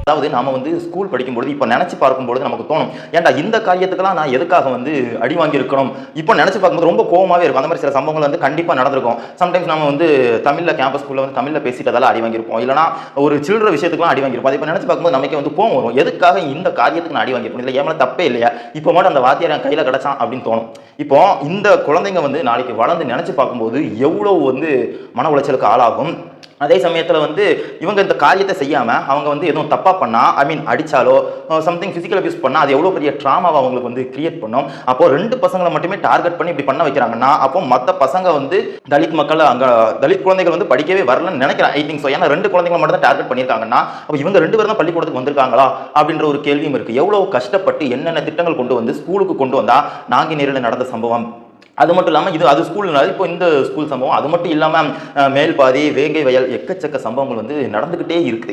அதாவது நாம வந்து ஸ்கூல் படிக்கும்பொழுது இப்போ நினைச்சு பார்க்கும்பொழுது நமக்கு தோணும், ஏன்டா இந்த காரியத்துக்கெல்லாம் நான் எதுக்காக வந்து அடி வாங்கியிருக்கணும். இப்போ நினைச்சு பார்க்கும்போது ரொம்ப கோவமாவே இருக்கும். அந்த மாதிரி சில சம்பவங்கள் வந்து கண்டிப்பா நடந்திருக்கும். சம்டைம்ஸ் நம்ம வந்து தமிழ்ல கேம்பஸ் ஸ்கூல்ல வந்து தமிழ்ல பேசிட்டதால அடி வாங்கியிருப்போம், இல்லைனா ஒரு சில்லற விஷயத்துக்குலாம் அடி வாங்கியிருப்போம். அதை இப்போ நினைச்சு பார்க்கும்போது நமக்கே வந்து கோவம் வரும். எதுக்காக இந்த காரியத்துக்கு நான் அடி வாங்கியிருப்பேன், இல்லை ஏன் தப்பே இல்லையா, இப்போ மட்டும் அந்த வாத்தியார் என் கையில் கிடச்சான் அப்படின்னு தோணும். இப்போ இந்த குழந்தைங்க வந்து நாளைக்கு வளர்ந்து நினைச்சு பார்க்கும்போது எவ்வளவு வந்து மன உளைச்சலுக்கு ஆளாகும். அதே சமயத்தில் வந்து இவங்க இந்த காரியத்தை செய்யாமல் அவங்க வந்து எதுவும் தப்பாக பண்ணால், ஐ மீன் அடித்தாலோ சம்திங் ஃபிசிக்கல் அபியூஸ் பண்ணால் அது எவ்வளோ பெரிய ட்ராமாவை அவங்களுக்கு வந்து கிரியேட் பண்ணும். அப்போ 2 பசங்களை மட்டுமே டார்கெட் பண்ணி இப்படி பண்ண வைக்கிறாங்கன்னா, அப்போ மற்ற பசங்க வந்து தலித் மக்கள் அங்கே தலித் குழந்தைகள் வந்து படிக்கவே வரலன்னு நினைக்கிறேன். I think so. ஏன்னா 2 குழந்தைங்களை மட்டும் தான் டார்கெட் பண்ணியிருக்காங்கன்னா, அப்போ இவங்க 2 பேரும் தான் பள்ளிக்கூடத்துக்கு வந்திருக்காங்களா அப்படின்ற ஒரு கேள்வியும் இருக்குது. எவ்வளோ கஷ்டப்பட்டு என்னென்ன திட்டங்கள் கொண்டு வந்து ஸ்கூலுக்கு கொண்டு வந்தால் நாங்குநேரில் நடந்த சம்பவம். அது மட்டும் இல்லாமல் அது ஸ்கூல்னால இப்போ இந்த ஸ்கூல் சம்பவம். அது மட்டும் இல்லாமல் மேல்பாதி, வேங்கை வயல், எக்கச்சக்க சம்பவங்கள் வந்து நடந்துக்கிட்டே இருக்குது.